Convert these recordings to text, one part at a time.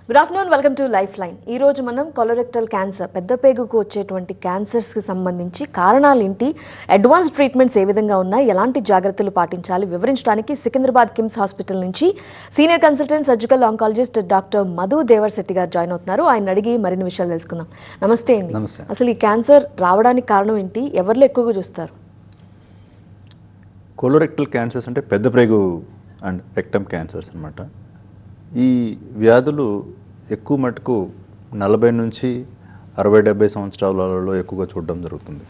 Good afternoon, welcome to life line. ఈరోజు మనం colorectal cancer, పెద్ద పేగుకు వచ్చేటువంటి క్యాన్సర్స్కి సంబంధించి కారణాలు ఏంటి, అడ్వాన్స్ ట్రీట్మెంట్స్ ఏ విధంగా ఉన్నాయి, ఎలాంటి జాగ్రత్తలు పాటించాలి వివరించడానికి సికింద్రాబాద్ కిమ్స్ హాస్పిటల్ నుంచి senior consultant surgical oncologist doctor Madhu Devarshetty గారు జాయిన్ అవుతున్నారు. ఆయన అడిగి మరిన్ని విషయాలు తెలుసుకుందాం. నమస్తే అండి. అసలు ఈ క్యాన్సర్ రావడానికి కారణం ఏంటి, ఎవరిలో ఎక్కువగా చూస్తారు? కొలరెక్టల్ క్యాన్సర్స్ అంటే పెద్ద ప్రేగు అండ్ రెక్టమ్ క్యాన్సర్స్ అన్నమాట. ఈ వ్యాధులు ఎక్కువ మటుకు 40 నుంచి 60-70 సంవత్సరాలలో ఎక్కువగా చూడడం జరుగుతుంది.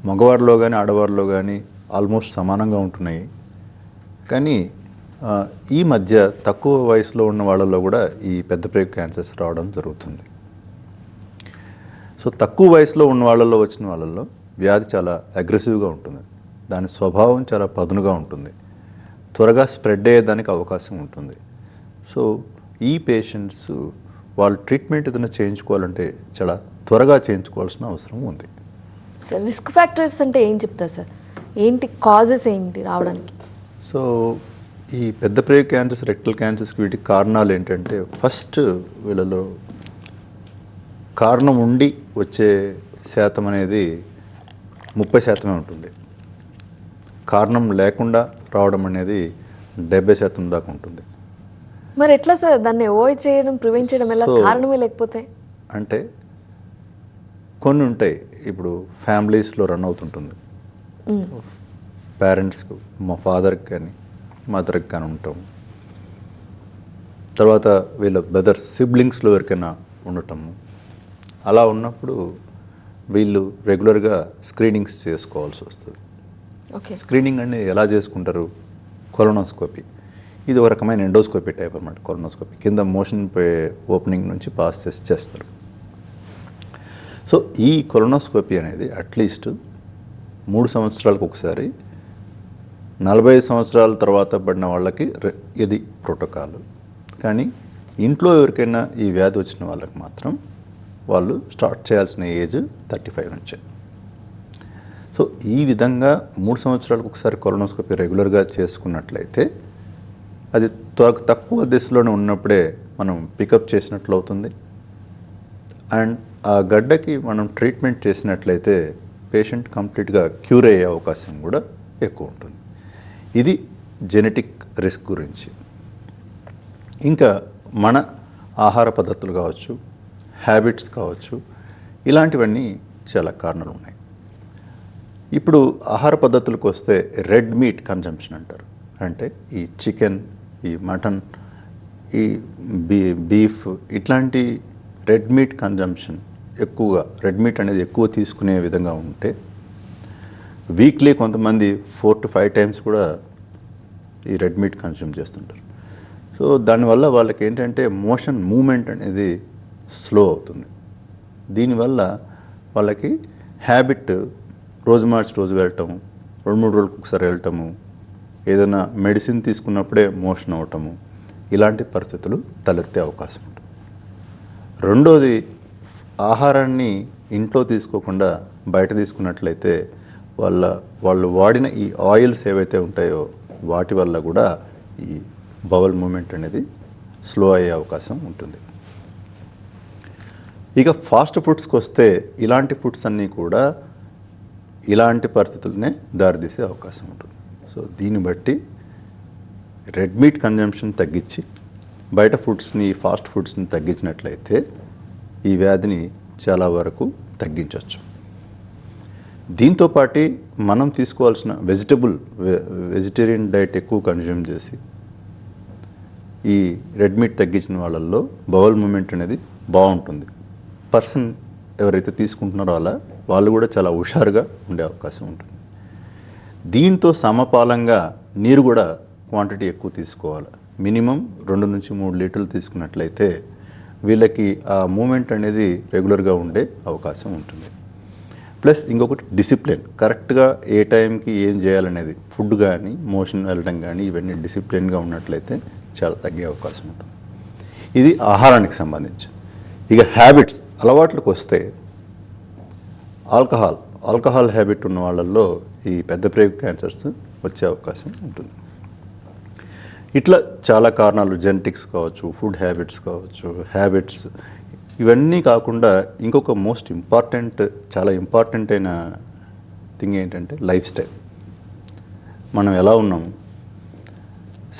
మగవారిలో కానీ ఆడవారిలో కానీ ఆల్మోస్ట్ సమానంగా ఉంటున్నాయి. కానీ ఈ మధ్య తక్కువ వయసులో ఉన్న వాళ్ళలో కూడా ఈ పెద్ద ప్రేగు క్యాన్సర్స్ రావడం జరుగుతుంది. సో తక్కువ వయసులో ఉన్న వాళ్ళలో వచ్చిన వాళ్ళల్లో వ్యాధి చాలా అగ్రెసివ్గా ఉంటుంది. దాని స్వభావం చాలా పదునుగా ఉంటుంది. త్వరగా స్ప్రెడ్ అయ్యేదానికి అవకాశం ఉంటుంది. సో ఈ పేషెంట్స్ వాళ్ళు ట్రీట్మెంట్ ఏదైనా చేయించుకోవాలంటే చాలా త్వరగా చేయించుకోవాల్సిన అవసరం ఉంది. సార్, రిస్క్ ఫ్యాక్టర్స్ అంటే ఏం చెప్తారు సార్? ఏంటి కాజెస్ ఏంటి రావడానికి? సో ఈ పెద్ద ప్రేగు క్యాన్సర్స్, రెక్టల్ క్యాన్సర్స్కి వీటికి కారణాలు ఏంటంటే, ఫస్ట్ వీళ్ళలో కారణం ఉండి వచ్చే శాతం అనేది 30% ఉంటుంది. కారణం లేకుండా రావడం అనేది 70% దాకా ఉంటుంది. మరి ఎట్లా సార్ దాన్ని అవాయిడ్ చేయడం, ప్రివెంట్ చేయడం ఎలా? కారణమే లేకపోతే అంటే కొన్ని ఉంటాయి. ఇప్పుడు ఫ్యామిలీస్లో రన్ అవుతుంటుంది. పేరెంట్స్కి, మా ఫాదర్కి కానీ మదర్కి కానీ ఉంటాం. తర్వాత వీళ్ళ బ్రదర్స్, సిబ్లింగ్స్లో ఎవరికైనా ఉండటము. అలా ఉన్నప్పుడు వీళ్ళు రెగ్యులర్గా స్క్రీనింగ్స్ చేసుకోవాల్సి వస్తుంది. ఓకే. స్క్రీనింగ్ అంటే ఎలా చేసుకుంటారు? కొలనోస్కోపీ. ఇది ఒక రకమైన ఎండోస్కోపీ టైప్ అన్నమాట. కొలనోస్కోపీ కింద మోషన్ ఓపెనింగ్ నుంచి పాస్ చేస్తారు. సో ఈ కొలనోస్కోపీ అనేది అట్లీస్ట్ 3 సంవత్సరాలకు ఒకసారి, 40 సంవత్సరాల తర్వాత పడిన వాళ్ళకి ఇది ప్రోటోకాల్. కానీ ఇంట్లో ఎవరికైనా ఈ వ్యాధి వచ్చిన వాళ్ళకి మాత్రం వాళ్ళు స్టార్ట్ చేయాల్సిన ఏజ్ 35 నుంచే. సో ఈ విధంగా 3 సంవత్సరాలకు ఒకసారి కొలనోస్కోపీ రెగ్యులర్గా చేసుకున్నట్లయితే అది తక్కువ దశలోనే ఉన్నప్పుడే మనం పికప్ చేసినట్లు అవుతుంది. అండ్ ఆ గడ్డకి మనం ట్రీట్మెంట్ చేసినట్లయితే పేషెంట్ కంప్లీట్గా క్యూర్ అయ్యే అవకాశం కూడా ఎక్కువ ఉంటుంది. ఇది జెనెటిక్ రిస్క్ గురించి. ఇంకా మన ఆహార పద్ధతులు కావచ్చు, హ్యాబిట్స్ కావచ్చు, ఇలాంటివన్నీ చాలా కారణాలు ఉన్నాయి. ఇప్పుడు ఆహార పద్ధతులకు వస్తే రెడ్ మీట్ కన్జంప్షన్ అంటారు. అంటే ఈ చికెన్, ఈ మటన్, ఈ బీఫ్, ఇట్లాంటి రెడ్ మీట్ కన్జంప్షన్ ఎక్కువగా, రెడ్ మీట్ అనేది ఎక్కువ తీసుకునే విధంగా ఉంటే వీక్లీ కొంతమంది 4 to 5 times కూడా ఈ రెడ్ మీట్ కన్జ్యూమ్ చేస్తుంటారు. సో దానివల్ల వాళ్ళకి ఏంటంటే మోషన్ మూమెంట్ అనేది స్లో అవుతుంది. దీనివల్ల వాళ్ళకి హ్యాబిట్ రోజు మార్చి రోజు వెళ్ళటము, 2-3 రోజులకు ఒకసారి వెళ్ళటము, ఏదైనా మెడిసిన్ తీసుకున్నప్పుడే మోషన్ అవటము, ఇలాంటి పరిస్థితులు తలెత్తే అవకాశం ఉంటుంది. రెండోది, ఆహారాన్ని ఇంట్లో తీసుకోకుండా బయట తీసుకున్నట్లయితే వాళ్ళు వాడిన ఈ ఆయిల్స్ ఏవైతే ఉంటాయో వాటి వల్ల కూడా ఈ బవల్ మూమెంట్ అనేది స్లో అయ్యే అవకాశం ఉంటుంది. ఇక ఫాస్ట్ ఫుడ్స్కి వస్తే ఇలాంటి ఫుడ్స్ అన్నీ కూడా ఇలాంటి పరిస్థితులనే దారితీసే అవకాశం ఉంటుంది. సో దీన్ని బట్టి రెడ్ మీట్ కన్జంప్షన్ తగ్గించి బయట ఫుడ్స్ని, ఫాస్ట్ ఫుడ్స్ని తగ్గించినట్లయితే ఈ వ్యాధిని చాలా వరకు తగ్గించవచ్చు. దీంతోపాటు మనం తీసుకోవాల్సిన వెజిటేరియన్ డైట్ ఎక్కువ కన్జ్యూమ్ చేసి ఈ రెడ్ మీట్ తగ్గించిన వాళ్ళల్లో బవల్ మూమెంట్ అనేది బాగుంటుంది. పర్సన్ ఎవరైతే తీసుకుంటున్నారో వాళ్ళు కూడా చాలా హుషారుగా ఉండే అవకాశం ఉంటుంది. దీంతో సమపాలంగా నీరు కూడా క్వాంటిటీ ఎక్కువ తీసుకోవాలి. మినిమం 2 నుంచి 3 లీటర్లు తీసుకున్నట్లయితే వీళ్ళకి ఆ మూమెంట్ అనేది రెగ్యులర్గా ఉండే అవకాశం ఉంటుంది. ప్లస్ ఇంకొకటి డిసిప్లిన్, కరెక్ట్గా ఏ టైంకి ఏం చేయాలనేది, ఫుడ్ కానీ మోషన్ వెళ్ళడం కానీ ఇవన్నీ డిసిప్లిన్గా ఉన్నట్లయితే చాలా తగ్గే అవకాశం ఉంటుంది. ఇది ఆహారానికి సంబంధించి. ఇక హ్యాబిట్స్, అలవాట్లకు వస్తే ఆల్కహాల్ హ్యాబిట్ ఉన్న వాళ్ళల్లో ఈ పెద్ద ప్రేగు క్యాన్సర్స్ వచ్చే అవకాశం ఉంటుంది. ఇట్లా చాలా కారణాలు, జెనెటిక్స్ కావచ్చు, ఫుడ్ హ్యాబిట్స్ ఇవన్నీ కాకుండా ఇంకొక మోస్ట్ ఇంపార్టెంట్, చాలా ఇంపార్టెంట్ అయిన థింగ్ ఏంటంటే లైఫ్ స్టైల్. మనం ఎలా ఉన్నాము,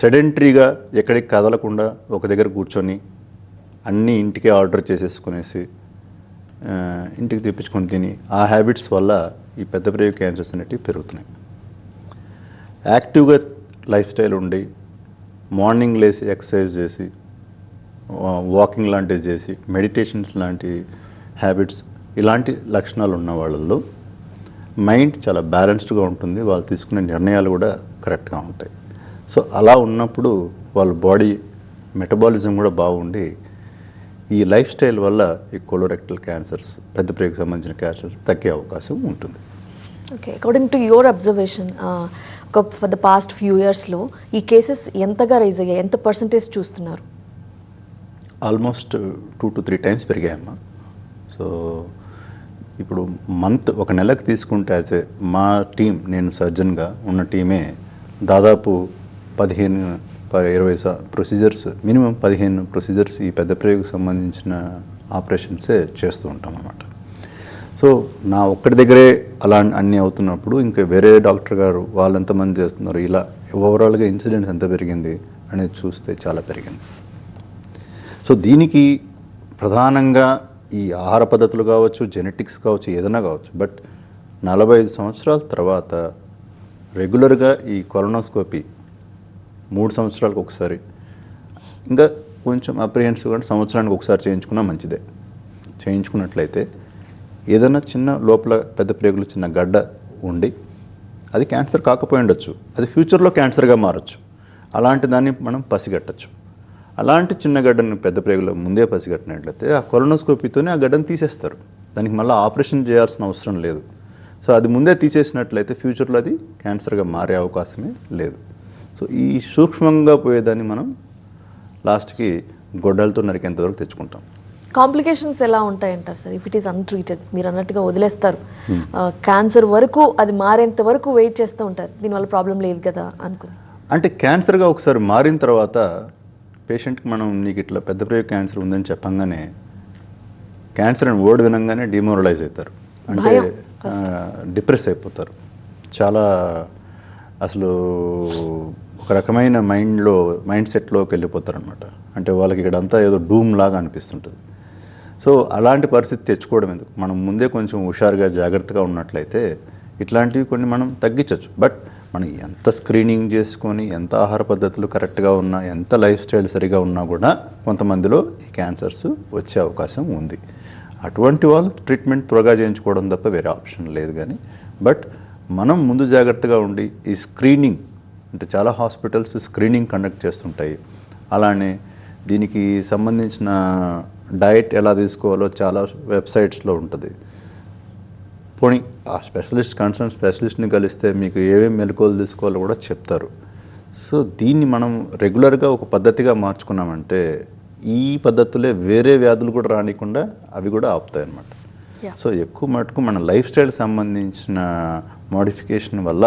సెడెంటరీగా ఎక్కడికి కదలకుండా ఒక దగ్గర కూర్చొని అన్నీ ఇంటికే ఆర్డర్ చేసేసుకునేసి ఇంటికి తెప్పించుకొని తిని ఆ హ్యాబిట్స్ వల్ల ఈ పెద్ద ప్రేగు క్యాన్సర్స్ అనేటివి పెరుగుతున్నాయి. యాక్టివ్గా లైఫ్ స్టైల్ ఉండి మార్నింగ్ లేసి ఎక్సర్సైజ్ చేసి వాకింగ్ లాంటివి చేసి మెడిటేషన్స్ లాంటి హ్యాబిట్స్ ఇలాంటి లక్షణాలు ఉన్న వాళ్ళల్లో మైండ్ చాలా బ్యాలెన్స్డ్గా ఉంటుంది, వాళ్ళు తీసుకునే నిర్ణయాలు కూడా కరెక్ట్గా ఉంటాయి. సో అలా ఉన్నప్పుడు వాళ్ళ బాడీ మెటబాలిజం కూడా బాగుండి ఈ లైఫ్ స్టైల్ వల్ల ఈ కొలోరెక్టల్ క్యాన్సర్స్, పెద్ద ప్రేగుకు సంబంధించిన క్యాన్సర్స్ తగ్గే అవకాశం ఉంటుంది. Okay, according to your observation for the past few ఇయర్స్లో ఈ కేసెస్ ఎంతగా రైజ్ అయ్యాయి, ఎంత పర్సంటేజ్ చూస్తున్నారు? Almost 2 to 3 times పెరిగాయమ్మా. సో ఇప్పుడు ఒక నెలకు తీసుకుంటే మా టీం, నేను సర్జన్గా ఉన్న టీమే దాదాపు 15-20 ప్రొసీజర్స్, మినిమం 15 ప్రొసీజర్స్ ఈ పెద్ద ప్రేగుకు సంబంధించిన ఆపరేషన్సే చేస్తూ ఉంటాం అన్నమాట. సో నా ఒక్కడి దగ్గరే అలా అన్నీ అవుతున్నప్పుడు ఇంకా వేరే డాక్టర్ గారు వాళ్ళు ఎంతమంది చేస్తున్నారు, ఇలా ఓవరాల్గా ఇన్సిడెంట్స్ ఎంత పెరిగింది అనేది చూస్తే చాలా పెరిగింది. సో దీనికి ప్రధానంగా ఈ ఆహార పద్ధతులు కావచ్చు, జెనెటిక్స్ కావచ్చు, ఏదైనా కావచ్చు. బట్ 45 సంవత్సరాల తర్వాత రెగ్యులర్గా ఈ కొలనోస్కోపీ 3 సంవత్సరాలకు ఒకసారి, ఇంకా కొంచెం అప్రిహెన్సివ్గా సంవత్సరానికి ఒకసారి చేయించుకున్నా మంచిదే. చేయించుకున్నట్లయితే ఏదైనా చిన్న లోపల పెద్ద ప్రేగులు చిన్న గడ్డ ఉండి అది క్యాన్సర్ కాకపోయి ఉండొచ్చు, అది ఫ్యూచర్లో క్యాన్సర్గా మారచ్చు. అలాంటి దాన్ని మనం పసిగట్టచ్చు. అలాంటి చిన్న గడ్డను పెద్ద ప్రేగులో ముందే పసిగట్టినట్లయితే ఆ కొలనోస్కోపీతోనే ఆ గడ్డను తీసేస్తారు, దానికి మళ్ళీ ఆపరేషన్ చేయాల్సిన అవసరం లేదు. సో అది ముందే తీసేసినట్లయితే ఫ్యూచర్లో అది క్యాన్సర్గా మారే అవకాశమే లేదు. సో ఈ సూక్ష్మంగా పోయేదాన్ని మనం లాస్ట్కి గొడ్డలతో నరికేంతవరకు తెచ్చుకుంటాం. కాంప్లికేషన్స్ ఎలా ఉంటాయంటారు sir if it is untreated? మీరు అన్నట్టుగా వదిలేస్తారు, క్యాన్సర్ వరకు అది మారేంత వరకు వెయిట్ చేస్తూ ఉంటారు, దీనివల్ల ప్రాబ్లం లేదు కదా అనుకుని. అంటే క్యాన్సర్గా ఒకసారి మారిన తర్వాత పేషెంట్కి మనం నీకు ఇట్లా పెద్ద ప్రేగు క్యాన్సర్ ఉందని చెప్పంగానే క్యాన్సర్ అని వర్డ్ వినంగానే డిమోరలైజ్ అవుతారు, అంటే డిప్రెస్ అయిపోతారు. చాలా అసలు ఒక రకమైన మైండ్ సెట్లోకి వెళ్ళిపోతారు అనమాట. అంటే వాళ్ళకి ఇక్కడంతా ఏదో డూమ్ లాగా అనిపిస్తుంటుంది. సో అలాంటి పరిస్థితి తెచ్చుకోవడం ఎందుకు, మనం ముందే కొంచెం హుషారుగా జాగ్రత్తగా ఉన్నట్లయితే ఇట్లాంటివి కొన్ని మనం తగ్గించవచ్చు. బట్ మనం ఎంత స్క్రీనింగ్ చేసుకొని, ఎంత ఆహార పద్ధతులు కరెక్ట్గా ఉన్నా, ఎంత లైఫ్ స్టైల్ సరిగా ఉన్నా కూడా కొంతమందిలో ఈ క్యాన్సర్స్ వచ్చే అవకాశం ఉంది. అటువంటి వాళ్ళు ట్రీట్మెంట్ త్వరగా చేయించుకోవడం తప్ప వేరే ఆప్షన్ లేదు. కానీ బట్ మనం ముందు జాగ్రత్తగా ఉండి ఈ స్క్రీనింగ్, అంటే చాలా హాస్పిటల్స్ స్క్రీనింగ్ కండక్ట్ చేస్తుంటాయి. అలానే దీనికి సంబంధించిన డయట్ ఎలా తీసుకోవాలో చాలా వెబ్సైట్స్లో ఉంటుంది. పోనీ ఆ కన్సర్న్ స్పెషలిస్ట్ని కలిస్తే మీకు ఏమేమి మెలకువలు తీసుకోవాలో కూడా చెప్తారు. సో దీన్ని మనం రెగ్యులర్గా ఒక పద్ధతిగా మార్చుకున్నామంటే ఈ పద్ధతులే వేరే వ్యాధులు కూడా రానికుండా అవి కూడా ఆపుతాయి అన్నమాట. సో ఎక్కువ మటుకు మన లైఫ్ స్టైల్ సంబంధించిన మోడిఫికేషన్ వల్ల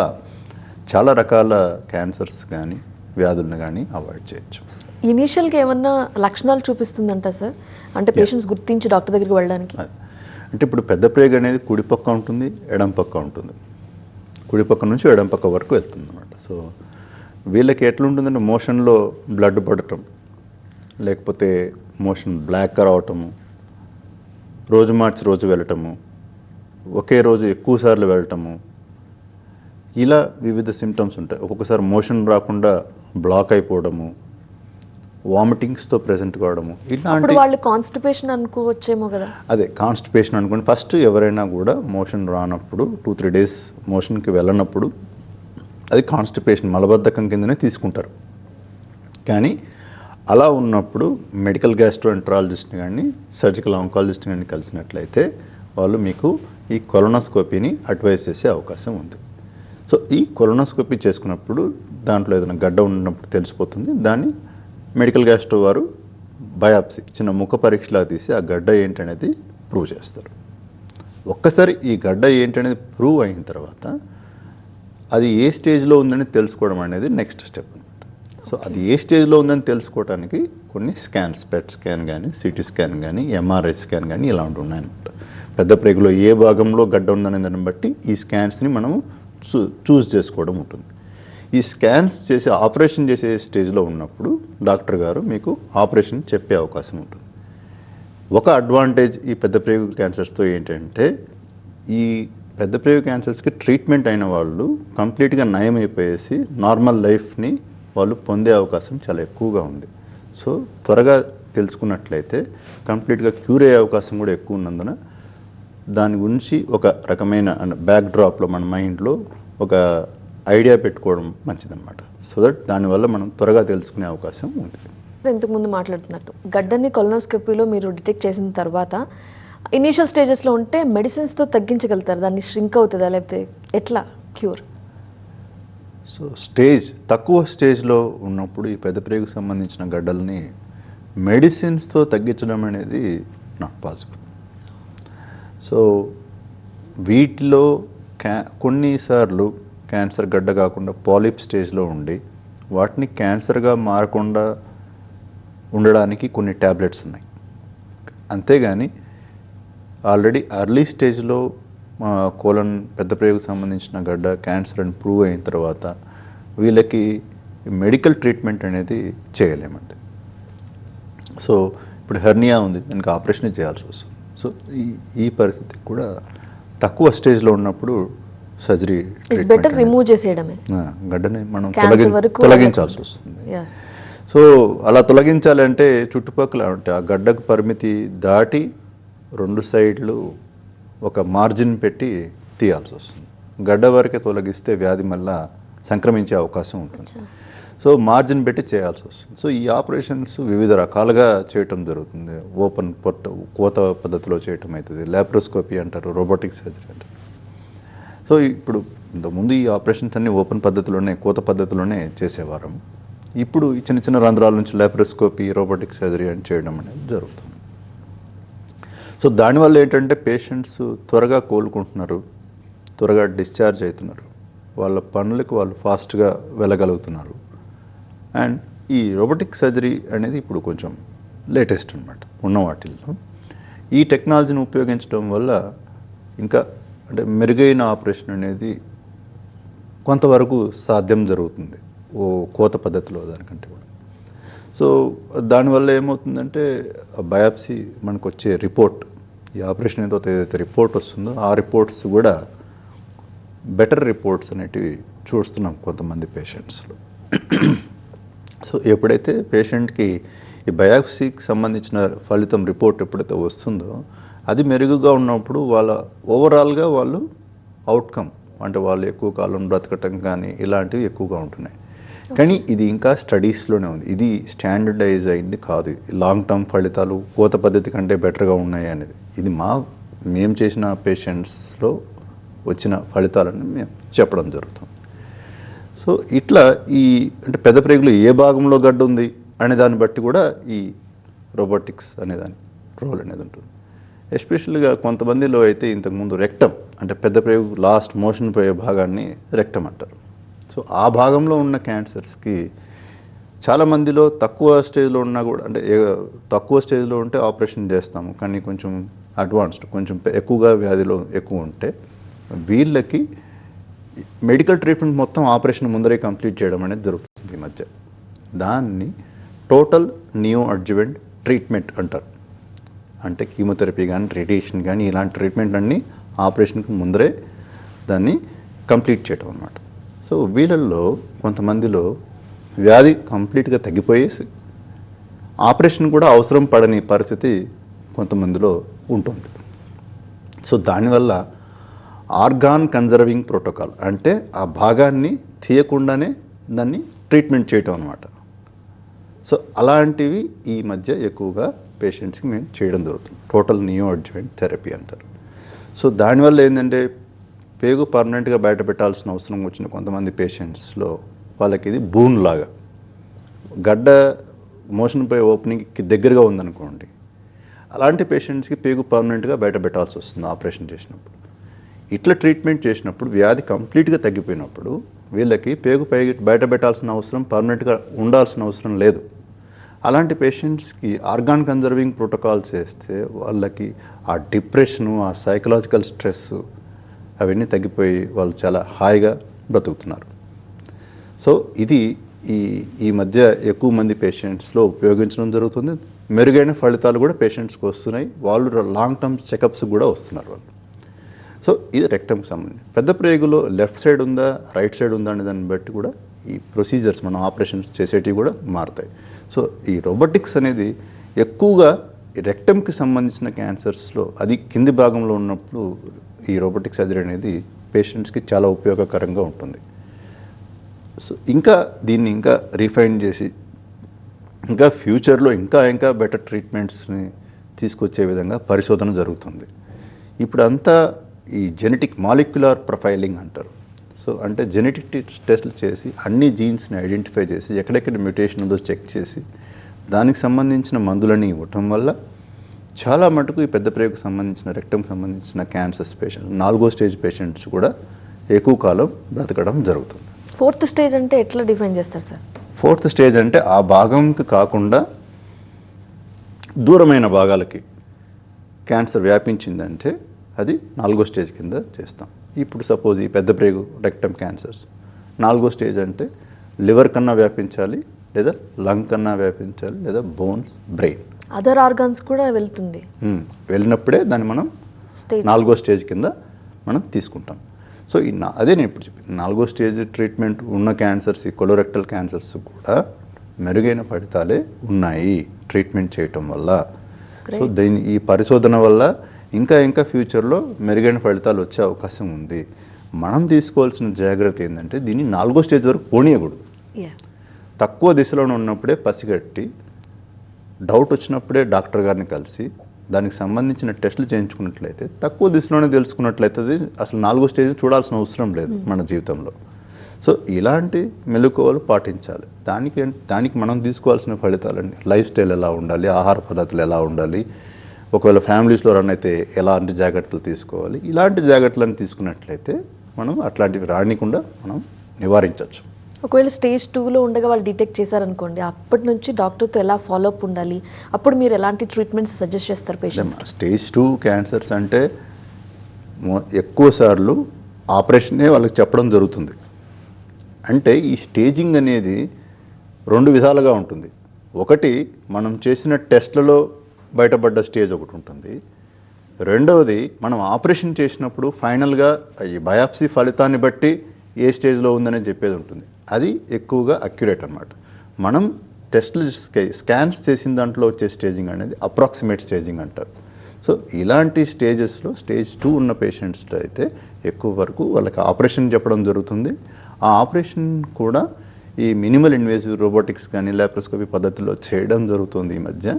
చాలా రకాల క్యాన్సర్స్ కానీ వ్యాధులను కానీ అవాయిడ్ చేయొచ్చు. ఇనీషియల్గా ఏమన్నా లక్షణాలు చూపిస్తుందంట సార్, అంటే పేషెంట్స్ గుర్తించి డాక్టర్ దగ్గరికి వెళ్ళడానికి? అంటే ఇప్పుడు పెద్ద ప్రేగు అనేది కుడి పక్క ఉంటుంది, ఎడం పక్క ఉంటుంది. కుడి పక్క నుంచి ఎడం పక్క వరకు వెళ్తుంది అన్నమాట. సో వీళ్ళకి ఎట్లుంటుందంటే మోషన్లో బ్లడ్ పడటం, లేకపోతే మోషన్ బ్లాక్గా రావటము, రోజు మార్చి రోజు వెళ్ళటము, ఒకే రోజు ఎక్కువసార్లు వెళ్ళటము, ఇలా వివిధ సిమ్టమ్స్ ఉంటాయి. ఒక్కొక్కసారి మోషన్ రాకుండా బ్లాక్ అయిపోవడము, వామిటింగ్స్తో ప్రెజెంట్ కావడము, ఇలాంటి. వాళ్ళు కాన్స్టిపేషన్ అనుకోవచ్చేమో కదా? అదే కాన్స్టిపేషన్ అనుకోండి. ఫస్ట్ ఎవరైనా కూడా మోషన్ రానప్పుడు 2-3 days మోషన్కి వెళ్ళనప్పుడు అది కాన్స్టిపేషన్, మలబద్ధకం కిందనే తీసుకుంటారు. కానీ అలా ఉన్నప్పుడు మెడికల్ గ్యాస్ట్రోఎంటరాలజిస్ట్ని కానీ సర్జికల్ ఆంకాలజిస్ట్ని కానీ కలిసినట్లయితే వాళ్ళు మీకు ఈ కొలనోస్కోపీని అడ్వైస్ చేసే అవకాశం ఉంది. సో ఈ కొలనోస్కోపీ చేసుకున్నప్పుడు దాంట్లో ఏదైనా గడ్డ ఉన్నప్పుడు తెలిసిపోతుంది. దాన్ని మెడికల్ గ్యాస్ట్రో వారు బయాప్సీ, చిన్న ముఖ పరీక్షలా తీసి ఆ గడ్డ ఏంటనేది ప్రూవ్ చేస్తారు. ఒక్కసారి ఈ గడ్డ ఏంటనేది ప్రూవ్ అయిన తర్వాత అది ఏ స్టేజ్లో ఉందని తెలుసుకోవడం అనేది నెక్స్ట్ స్టెప్ అనమాట. సో అది ఏ స్టేజ్లో ఉందని తెలుసుకోవడానికి కొన్ని స్కాన్స్, పెట్ స్కాన్ కానీ, సిటీ స్కాన్ కానీ, ఎంఆర్ఐ స్కాన్ కానీ ఇలాంటివి ఉన్నాయన్నమాట. పెద్ద ప్రేగులో ఏ భాగంలో గడ్డ ఉందనే దాన్ని బట్టి ఈ స్కాన్స్ని మనము చూస్ చేసుకోవడం ఉంటుంది. ఈ స్కాన్స్ చేసి ఆపరేషన్ చేసే స్టేజ్లో ఉన్నప్పుడు డాక్టర్ గారు మీకు ఆపరేషన్ చెప్పే అవకాశం ఉంటుంది. ఒక అడ్వాంటేజ్ ఈ పెద్ద ప్రేగు క్యాన్సర్స్తో ఏంటంటే, ఈ పెద్ద ప్రేగు క్యాన్సర్స్కి ట్రీట్మెంట్ అయిన వాళ్ళు కంప్లీట్గా నయం అయిపోయేసి నార్మల్ లైఫ్ని వాళ్ళు పొందే అవకాశం చాలా ఎక్కువగా ఉంది. సో త్వరగా తెలుసుకున్నట్లయితే కంప్లీట్గా క్యూర్ అయ్యే అవకాశం కూడా ఎక్కువ ఉన్నందున దాని గురించి ఒక రకమైన బ్యాక్ డ్రాప్లో మన మైండ్లో ఒక ఐడియా పెట్టుకోవడం మంచిదన్నమాట. సో దట్ దానివల్ల మనం త్వరగా తెలుసుకునే అవకాశం ఉంది. ఇంతకుముందు మాట్లాడుతున్నట్టు గడ్డని కొలనోస్కోపీలో మీరు డిటెక్ట్ చేసిన తర్వాత ఇనీషియల్ స్టేజెస్లో ఉంటే మెడిసిన్స్తో తగ్గించగలుగుతారు, దాన్ని ష్రింక్ అవుతుందా లేకపోతే ఎట్లా క్యూర్? సో తక్కువ స్టేజ్లో ఉన్నప్పుడు ఈ పెద్ద ప్రేగుకు సంబంధించిన గడ్డల్ని మెడిసిన్స్తో తగ్గించడం అనేది నాట్ పాసిబుల్. సో వీటిలో కొన్నిసార్లు క్యాన్సర్ గడ్డ కాకుండా పాలిప్ స్టేజ్లో ఉండి వాటిని క్యాన్సర్గా మారకుండా ఉండడానికి కొన్ని ట్యాబ్లెట్స్ ఉన్నాయి. అంతేగాని ఆల్రెడీ ఎర్లీ స్టేజ్లో కోలన్ పెద్ద ప్రేగుకు సంబంధించిన గడ్డ క్యాన్సర్ అని ప్రూవ్ అయిన తర్వాత వీళ్ళకి మెడికల్ ట్రీట్మెంట్ అనేది చేయలేమండి. సో ఇప్పుడు హెర్నియా ఉంది, దానికి ఆపరేషన్ చేయాల్సి వస్తుంది. సో ఈ పరిస్థితి కూడా తక్కువ స్టేజ్లో ఉన్నప్పుడు సర్జరీ బెటర్ రిమూవ్ చేసేయడమే, గడ్డని మనం తొలగించాల్సి వస్తుంది. సో అలా తొలగించాలంటే చుట్టుపక్కల అంటే ఆ గడ్డకు పరిమితి దాటి 2 సైడ్లు ఒక మార్జిన్ పెట్టి తీయాల్సి వస్తుంది. గడ్డ వరకే తొలగిస్తే వ్యాధి మళ్ళా సంక్రమించే అవకాశం ఉంటుంది. సో మార్జిన్ పెట్టి చేయాల్సి వస్తుంది. సో ఈ ఆపరేషన్స్ వివిధ రకాలుగా చేయటం జరుగుతుంది. ఓపెన్ కోత పద్ధతిలో చేయటం అవుతుంది, లాప్రోస్కోపీ అంటారు, రోబోటిక్ సర్జరీ అంటారు. సో ఇప్పుడు ఇంతకుముందు ఈ ఆపరేషన్స్ అన్నీ ఓపెన్ పద్ధతిలోనే, కోత పద్ధతిలోనే చేసేవారం. ఇప్పుడు ఈ చిన్న చిన్న రంధ్రాల నుంచి లాప్రోస్కోపీ, రోబోటిక్ సర్జరీ అని చేయడం అనేది జరుగుతుంది. సో దానివల్ల ఏంటంటే పేషెంట్స్ త్వరగా కోలుకుంటున్నారు, త్వరగా డిశ్చార్జ్ అవుతున్నారు, వాళ్ళ పనులకు వాళ్ళు ఫాస్ట్గా వెళ్ళగలుగుతున్నారు. అండ్ ఈ రోబోటిక్ సర్జరీ అనేది ఇప్పుడు కొంచెం లేటెస్ట్ అనమాట ఉన్న వాటిల్లో. ఈ టెక్నాలజీని ఉపయోగించడం వల్ల ఇంకా అంటే మెరుగైన ఆపరేషన్ అనేది కొంతవరకు సాధ్యం జరుగుతుంది కోత పద్ధతిలో దానికంటే కూడా. సో దానివల్ల ఏమవుతుందంటే బయాప్సీ మనకు వచ్చే రిపోర్ట్, ఈ ఆపరేషన్ ఏదైతే రిపోర్ట్ వస్తుందో ఆ రిపోర్ట్స్ కూడా బెటర్ రిపోర్ట్స్ అనేటివి చూస్తున్నాం కొంతమంది పేషెంట్స్లో. సో ఎప్పుడైతే పేషెంట్కి ఈ బయాప్సీకి సంబంధించిన ఫలితం రిపోర్ట్ ఎప్పుడైతే వస్తుందో అది మెరుగుగా ఉన్నప్పుడు వాళ్ళ ఓవరాల్గా వాళ్ళు అవుట్కమ్ అంటే వాళ్ళు ఎక్కువ కాలం బ్రతకటం కానీ ఇలాంటివి ఎక్కువగా ఉంటున్నాయి. కానీ ఇది ఇంకా స్టడీస్లోనే ఉంది, ఇది స్టాండర్డైజ్ అయింది కాదు. లాంగ్ టర్మ్ ఫలితాలు కోత పద్ధతి కంటే బెటర్గా ఉన్నాయి అనేది ఇది మేము చేసిన పేషెంట్స్లో వచ్చిన ఫలితాలను మేము చెప్పడం జరుగుతుంది. సో ఇట్లా ఈ అంటే పెద్ద ప్రేగులో ఏ భాగంలో గడ్డ ఉంది అనే దాన్ని బట్టి కూడా ఈ రోబోటిక్స్ అనేదాని రోల్ అనేది ఉంటుంది. ఎస్పెషల్గా కొంతమందిలో అయితే ఇంతకుముందు రెక్టమ్ అంటే పెద్ద ప్రేగు లాస్ట్ మోషన్ పోయే భాగాన్ని రెక్టమ్ అంటారు. సో ఆ భాగంలో ఉన్న క్యాన్సర్స్కి చాలామందిలో తక్కువ స్టేజ్లో ఉన్నా కూడా అంటే తక్కువ స్టేజ్లో ఉంటే ఆపరేషన్ చేస్తాము, కానీ కొంచెం అడ్వాన్స్డ్ కొంచెం ఎక్కువగా వ్యాధిలో ఎక్కువ ఉంటే వీళ్ళకి మెడికల్ ట్రీట్మెంట్ మొత్తం ఆపరేషన్ ముందరే కంప్లీట్ చేయడం అనేది జరుగుతుంది ఈ మధ్య. దాన్ని టోటల్ నియో అడ్జువెంట్ ట్రీట్మెంట్ అంటారు. అంటే కీమోథెరపీ కానీ రేడియేషన్ కానీ ఇలాంటి ట్రీట్మెంట్ అన్నీ ఆపరేషన్కి ముందరే దాన్ని కంప్లీట్ చేయడం అన్నమాట. సో వీళ్ళల్లో కొంతమందిలో వ్యాధి కంప్లీట్గా తగ్గిపోయేసి ఆపరేషన్ కూడా అవసరం పడని పరిస్థితి కొంతమందిలో ఉంటుంది. సో దానివల్ల ఆర్గాన్ కన్జర్వింగ్ ప్రోటోకాల్ అంటే ఆ భాగాన్ని తీయకుండానే దాన్ని ట్రీట్మెంట్ చేయటం అన్నమాట. సో అలాంటివి ఈ మధ్య ఎక్కువగా పేషెంట్స్కి మేము చేయడం జరుగుతుంది. టోటల్ నియో అడ్జువెంట్ థెరపీ అంటారు. సో దానివల్ల ఏంటంటే పేగు పర్మనెంట్గా బయట పెట్టాల్సిన అవసరం వచ్చిన కొంతమంది పేషెంట్స్లో వాళ్ళకి ఇది బూన్ లాగా గడ్డ మోషన్ పై ఓపెనింగ్కి దగ్గరగా ఉందనుకోండి, అలాంటి పేషెంట్స్కి పేగు పర్మనెంట్గా బయట పెట్టాల్సి వస్తుంది ఆపరేషన్ చేసినప్పుడు. ఇట్లా ట్రీట్మెంట్ చేసినప్పుడు వ్యాధి కంప్లీట్గా తగ్గిపోయినప్పుడు వీళ్ళకి పేగు బయట పెట్టాల్సిన అవసరం పర్మనెంట్గా ఉండాల్సిన అవసరం లేదు. అలాంటి పేషెంట్స్కి ఆర్గాన్ కన్జర్వింగ్ ప్రోటోకాల్ చేస్తే వాళ్ళకి ఆ డిప్రెషను, ఆ సైకలాజికల్ స్ట్రెస్ అవన్నీ తగ్గిపోయి వాళ్ళు చాలా హాయిగా బ్రతుకుతున్నారు. సో ఇది ఈ మధ్య ఎక్కువ మంది పేషెంట్స్లో ఉపయోగించడం జరుగుతుంది. మెరుగైన ఫలితాలు కూడా పేషెంట్స్కి వస్తున్నాయి. వాళ్ళు లాంగ్ టర్మ్ చెకప్స్ కూడా వస్తున్నారు వాళ్ళు. సో ఇది రెక్టమ్కి సంబంధించి. పెద్ద ప్రేగులో లెఫ్ట్ సైడ్ ఉందా రైట్ సైడ్ ఉందా అనే దాన్ని బట్టి కూడా ఈ ప్రొసీజర్స్ మనం ఆపరేషన్స్ చేసేటివి కూడా మారుతాయి. సో ఈ రోబోటిక్స్ అనేది ఎక్కువగా రెక్టమ్కి సంబంధించిన క్యాన్సర్స్లో అది కింది భాగంలో ఉన్నప్పుడు ఈ రోబోటిక్ సర్జరీ అనేది పేషెంట్స్కి చాలా ఉపయోగకరంగా ఉంటుంది. సో ఇంకా దీన్ని ఇంకా రిఫైన్ చేసి ఇంకా ఫ్యూచర్లో ఇంకా బెటర్ ట్రీట్మెంట్స్ని తీసుకొచ్చే విధంగా పరిశోధన జరుగుతుంది. ఇప్పుడు అంతా ఈ జెనెటిక్ మాలిక్యులర్ ప్రొఫైలింగ్ అంటారు. సో అంటే జెనెటిక్ టెస్ట్లు చేసి అన్ని జీన్స్ని ఐడెంటిఫై చేసి ఎక్కడెక్కడ మ్యూటేషన్ ఉందో చెక్ చేసి దానికి సంబంధించిన మందులని ఇవ్వటం వల్ల చాలా మటుకు ఈ పెద్ద ప్రేగుకు సంబంధించిన రెక్టమ్కి సంబంధించిన క్యాన్సర్స్ పేషెంట్స్ 4వ స్టేజ్ పేషెంట్స్ కూడా ఎక్కువ కాలం బ్రతకడం జరుగుతుంది. 4th స్టేజ్ అంటే ఎట్లా డిఫైన్ చేస్తారు సార్? 4th స్టేజ్ అంటే ఆ భాగంకి కాకుండా దూరమైన భాగాలకి క్యాన్సర్ వ్యాపించిందంటే అది 4వ స్టేజ్ కింద చేస్తాం. ఇప్పుడు సపోజ్ ఈ పెద్ద ప్రేగు రెక్టమ్ క్యాన్సర్స్ 4వ స్టేజ్ అంటే లివర్ కన్నా వ్యాపించాలి, లేదా లంగ్ కన్నా వ్యాపించాలి, లేదా బోన్స్, బ్రెయిన్, అదర్ ఆర్గాన్స్ కూడా వెళ్తుంది. వెళ్ళినప్పుడే దాన్ని మనం 4వ స్టేజ్ కింద మనం తీసుకుంటాం. సో అదే నేను ఇప్పుడు చెప్పింది 4వ స్టేజ్ ట్రీట్మెంట్ ఉన్న క్యాన్సర్స్, ఈ కొలోరెక్టల్ క్యాన్సర్స్ కూడా మెరుగైన ఫలితాలే ఉన్నాయి ట్రీట్మెంట్ చేయటం వల్ల. సో ఈ పరిశోధన వల్ల ఇంకా ఫ్యూచర్లో మెరుగైన ఫలితాలు వచ్చే అవకాశం ఉంది. మనం తీసుకోవాల్సిన జాగ్రత్త ఏంటంటే దీన్ని 4వ స్టేజ్ వరకు పోనీయకూడదు. తక్కువ దిశలో ఉన్నప్పుడే పసిగట్టి డౌట్ వచ్చినప్పుడే డాక్టర్ గారిని కలిసి దానికి సంబంధించిన టెస్టులు చేయించుకున్నట్లయితే, తక్కువ దిశలోనే తెలుసుకున్నట్లయితే అసలు 4వ స్టేజ్ చూడాల్సిన అవసరం లేదు మన జీవితంలో. సో ఇలాంటి మెలకువలు పాటించాలి. దానికి మనం తీసుకోవాల్సిన ఫలితాలండి లైఫ్ స్టైల్ ఎలా ఉండాలి, ఆహార పద్ధతులు ఎలా ఉండాలి, ఒకవేళ ఫ్యామిలీస్లో రన్ అయితే ఎలాంటి జాగ్రత్తలు తీసుకోవాలి, ఇలాంటి జాగ్రత్తలను తీసుకున్నట్లయితే మనం అట్లాంటివి రానికుండా మనం నివారించవచ్చు. ఒకవేళ స్టేజ్ 2లో ఉండగా వాళ్ళు డిటెక్ట్ చేశారనుకోండి, అప్పటి నుంచి డాక్టర్తో ఎలా ఫాలోఅప్ ఉండాలి, అప్పుడు మీరు ఎలాంటి ట్రీట్మెంట్స్ సజెస్ట్ చేస్తారు పేషెంట్స్? స్టేజ్ 2 క్యాన్సర్స్ అంటే ఎక్కువ సార్లు ఆపరేషనే వాళ్ళకి చెప్పడం జరుగుతుంది. అంటే ఈ స్టేజింగ్ అనేది 2 విధాలుగా ఉంటుంది. ఒకటి మనం చేసిన టెస్ట్లలో బయటపడ్డ స్టేజ్ ఒకటి ఉంటుంది. రెండవది మనం ఆపరేషన్ చేసినప్పుడు ఫైనల్గా ఈ బయాప్సీ ఫలితాన్ని బట్టి ఏ స్టేజ్లో ఉందని చెప్పేది ఉంటుంది. అది ఎక్కువగా అక్యురేట్ అన్నమాట. మనం టెస్టులు స్కాన్స్ చేసిన దాంట్లో వచ్చే స్టేజింగ్ అనేది అప్రాక్సిమేట్ స్టేజింగ్ అంటారు. సో ఇలాంటి స్టేజెస్లో స్టేజ్ 2 ఉన్న పేషెంట్స్లో అయితే ఎక్కువ వరకు వాళ్ళకి ఆపరేషన్ చెప్పడం జరుగుతుంది. ఆ ఆపరేషన్ కూడా ఈ మినిమల్ ఇన్వేసివ్ రోబోటిక్స్ కానీ లాప్రోస్కోపీ పద్ధతిలో చేయడం జరుగుతుంది ఈ మధ్య.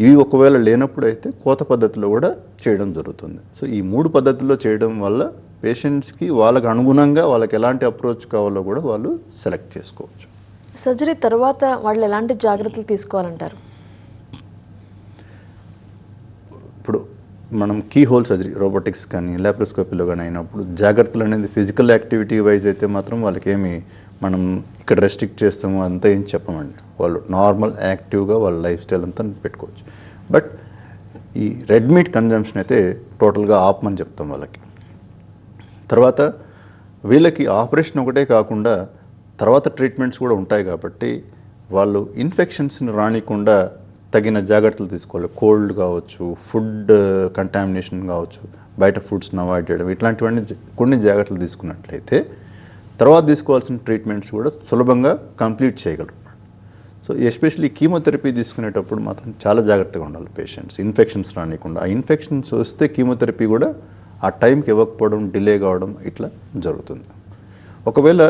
ఇవి ఒకవేళ లేనప్పుడు అయితే కోత పద్ధతిలో కూడా చేయడం జరుగుతుంది. సో ఈ 3 పద్ధతుల్లో చేయడం వల్ల పేషెంట్స్కి వాళ్ళకి అనుగుణంగా వాళ్ళకి ఎలాంటి అప్రోచ్ కావాలో కూడా వాళ్ళు సెలెక్ట్ చేసుకోవచ్చు. సర్జరీ తర్వాత వాళ్ళు ఎలాంటి జాగ్రత్తలు తీసుకోవాలంటారు? ఇప్పుడు మనం కీ హోల్ సర్జరీ రోబోటిక్స్ కానీ లాప్రోస్కోపీలో కానీ అయినప్పుడు జాగ్రత్తలు అనేది ఫిజికల్ యాక్టివిటీ వైజ్ అయితే మాత్రం వాళ్ళకి ఏమి మనం ఇక్కడ రెస్ట్రిక్ట్ చేస్తాము అంతా ఏం చెప్పమండి. వాళ్ళు నార్మల్ యాక్టివ్గా వాళ్ళ లైఫ్ స్టైల్ అంతా పెట్టుకోవచ్చు. బట్ ఈ రెడ్ మీట్ కన్జంప్షన్ అయితే టోటల్గా ఆపమని చెప్తాం వాళ్ళకి. తర్వాత వీళ్ళకి ఆపరేషన్ ఒకటే కాకుండా తర్వాత ట్రీట్మెంట్స్ కూడా ఉంటాయి కాబట్టి వాళ్ళు ఇన్ఫెక్షన్స్ని రానికుండా తగిన జాగ్రత్తలు తీసుకోవాలి. కోల్డ్ కావచ్చు, ఫుడ్ కంటామినేషన్ కావచ్చు, బయట ఫుడ్స్ని అవాయిడ్ చేయడం, ఇట్లాంటివన్నీ కొన్ని జాగ్రత్తలు తీసుకున్నట్లయితే తర్వాత తీసుకోవాల్సిన ట్రీట్మెంట్స్ కూడా సులభంగా కంప్లీట్ చేయగలరు. సో ఎస్పెషల్లీ కీమోథెరపీ తీసుకునేటప్పుడు మాత్రం చాలా జాగ్రత్తగా ఉండాలి పేషెంట్స్, ఇన్ఫెక్షన్స్ రానికుండా. ఆ ఇన్ఫెక్షన్స్ వస్తే కీమోథెరపీ కూడా ఆ టైంకి ఇవ్వకపోవడం, డిలే కావడం ఇట్లా జరుగుతుంది. ఒకవేళ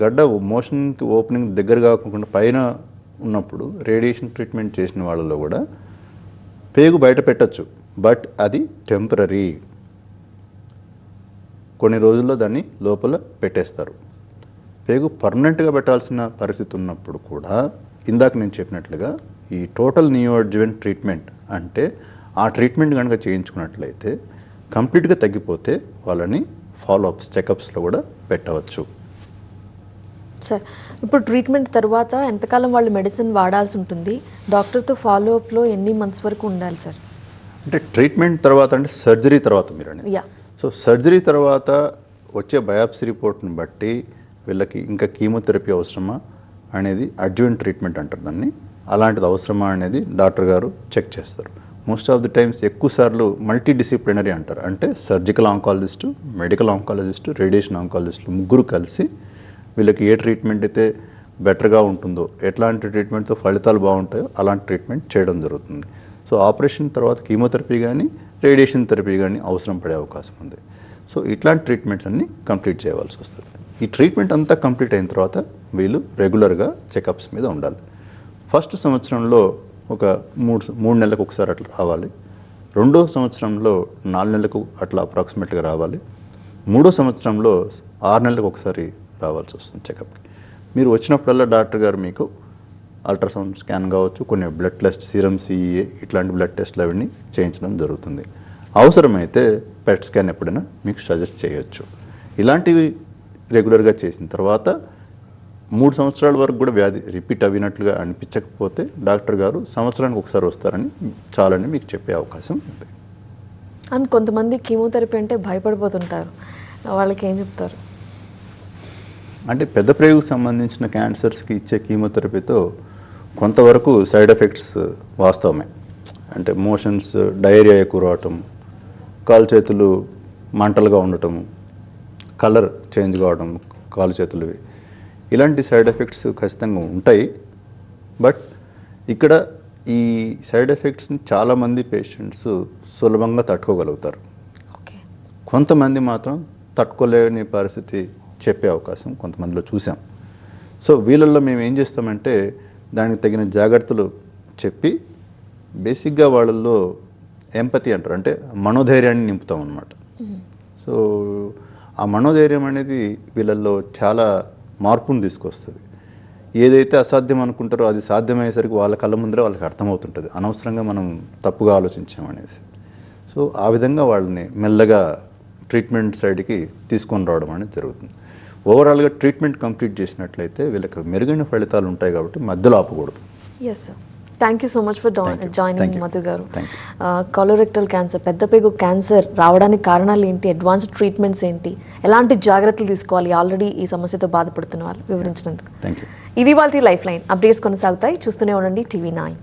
గడ్డ మోషన్కి ఓపెనింగ్ దగ్గర కాకుండా పైన ఉన్నప్పుడు రేడియేషన్ ట్రీట్మెంట్ చేసిన వాళ్ళలో కూడా పేగు బయట పెట్టచ్చు. బట్ అది టెంపరీ, కొన్ని రోజుల్లో దాన్ని లోపల పెట్టేస్తారు. పేగు పర్మనెంట్గా పెట్టాల్సిన పరిస్థితి ఉన్నప్పుడు కూడా ఇందాక నేను చెప్పినట్లుగా ఈ టోటల్ నియో అడ్జువెంట్ ట్రీట్మెంట్ అంటే ఆ ట్రీట్మెంట్ కనుక చేయించుకున్నట్లయితే కంప్లీట్గా తగ్గిపోతే వాళ్ళని ఫాలోఅప్స్, చెకప్స్లో కూడా పెట్టవచ్చు. సార్ ఇప్పుడు ట్రీట్మెంట్ తర్వాత ఎంతకాలం వాళ్ళు మెడిసిన్ వాడాల్సి ఉంటుంది, డాక్టర్తో ఫాలోఅప్లో ఎన్ని మంత్స్ వరకు ఉండాలి సార్? అంటే ట్రీట్మెంట్ తర్వాత అంటే సర్జరీ తర్వాత మీరు అనేది. యా. సో సర్జరీ తర్వాత వచ్చే బయాప్సీ రిపోర్ట్ని బట్టి వీళ్ళకి ఇంకా కీమోథెరపీ అవసరమా అనేది అడ్జువెంట్ ట్రీట్మెంట్ అంటారు దాన్ని. అలాంటిది అవసరమా అనేది డాక్టర్ గారు చెక్ చేస్తారు. మోస్ట్ ఆఫ్ ది టైమ్స్ ఎక్కువ సార్లు మల్టీ డిసిప్లినరీ అంటారు. అంటే surgical oncologist, medical oncologist, radiation ఆంకాలజిస్టులు ముగ్గురు కలిసి వీళ్ళకి ఏ ట్రీట్మెంట్ అయితే బెటర్గా ఉంటుందో, ఎట్లాంటి ట్రీట్మెంట్తో ఫలితాలు బాగుంటాయో అలాంటి ట్రీట్మెంట్ చేయడం జరుగుతుంది. సో ఆపరేషన్ తర్వాత కీమోథెరపీ కానీ రేడియేషన్ థెరపీ కానీ అవసరం పడే అవకాశం ఉంది. సో ఇట్లాంటి ట్రీట్మెంట్స్ అన్నీ కంప్లీట్ చేయవలసి వస్తుంది. ఈ ట్రీట్మెంట్ అంతా కంప్లీట్ అయిన తర్వాత వీళ్ళు రెగ్యులర్గా చెకప్స్ మీద ఉండాలి. ఫస్ట్ సంవత్సరంలో ఒక మూడు నెలలకు ఒకసారి అట్లా రావాలి. రెండో సంవత్సరంలో 4 నెలలకు అట్లా అప్రాక్సిమేట్గా రావాలి. మూడో సంవత్సరంలో 6 నెలలకు ఒకసారి రావాల్సి వస్తుంది చెకప్కి. మీరు వచ్చినప్పుడల్లా డాక్టర్ గారు మీకు అల్ట్రాసౌండ్ స్కాన్ కావచ్చు, కొన్ని బ్లడ్ టెస్ట్, సీరం సిఈఏ ఇట్లాంటి బ్లడ్ టెస్ట్లు అవన్నీ చేయించడం జరుగుతుంది. అవసరమైతే పెట్ స్కాన్ ఎప్పుడైనా మీకు సజెస్ట్ చేయొచ్చు. ఇలాంటివి రెగ్యులర్గా చేసిన తర్వాత 3 సంవత్సరాల వరకు కూడా వ్యాధి రిపీట్ అవినట్లుగా అనిపించకపోతే డాక్టర్ గారు సంవత్సరానికి ఒకసారి వస్తారని చాలని మీకు చెప్పే అవకాశం ఉంది. అండ్ కొంతమంది కీమోథెరపీ అంటే భయపడిపోతుంటారు, వాళ్ళకి ఏం చెప్తారు? అంటే పెద్ద ప్రేగుకు సంబంధించిన క్యాన్సర్స్కి ఇచ్చే కీమోథెరపీతో కొంతవరకు సైడ్ ఎఫెక్ట్స్ వాస్తవమే. అంటే మోషన్స్, డయేరియా ఎక్కువ రావటం, కాలు చేతులు మంటలుగా ఉండటం, కలర్ చేంజ్ కావడం కాలు చేతులవి, ఇలాంటి సైడ్ ఎఫెక్ట్స్ ఖచ్చితంగా ఉంటాయి. బట్ ఇక్కడ ఈ సైడ్ ఎఫెక్ట్స్ని చాలామంది పేషెంట్స్ సులభంగా తట్టుకోగలుగుతారు. ఓకే. కొంతమంది మాత్రం తట్టుకోలేని పరిస్థితి చెప్పే అవకాశం కొంతమందిలో చూసాం. సో వీళ్ళల్లో మేము ఏం చేస్తామంటే దానికి తగిన జాగ్రత్తలు చెప్పి బేసిక్గా వాళ్ళల్లో ఎంపతి అంటారు, అంటే మనోధైర్యాన్ని నింపుతాం అన్నమాట. సో ఆ మనోధైర్యం అనేది వీళ్ళల్లో చాలా మార్పును తీసుకొస్తుంది. ఏదైతే అసాధ్యం అనుకుంటారో అది సాధ్యమయ్యేసరికి వాళ్ళ కళ్ళ ముందరే వాళ్ళకి అర్థమవుతుంటుంది, అనవసరంగా మనం తప్పుగా ఆలోచించామనేసి. సో ఆ విధంగా వాళ్ళని మెల్లగా ట్రీట్మెంట్ సైడ్కి తీసుకొని రావడం అనేది జరుగుతుంది. ఓవరాల్గా ట్రీట్మెంట్ కంప్లీట్ చేసినట్లయితే వీళ్ళకి మెరుగైన ఫలితాలు ఉంటాయి కాబట్టి మధ్యలో ఆపకూడదు. Yes sir, thank you so much for Thank you. Joining Madhu గారు. Thank కొలోరెక్టల్ క్యాన్సర్, పెద్దపేగు క్యాన్సర్ రావడానికి కారణాలు ఏంటి, అడ్వాన్స్డ్ ట్రీట్మెంట్స్ ఏంటి, ఎలాంటి జాగ్రత్తలు తీసుకోవాలి ఆల్రెడీ ఈ సమస్యతో బాధపడుతున్న వాళ్ళు వివరించినందుకు. Thank you. ఇది వాళ్ళ లైఫ్ లైన్ అప్డేట్స్ కొనసాగుతాయి. చూస్తూనే ఉండండి TV9.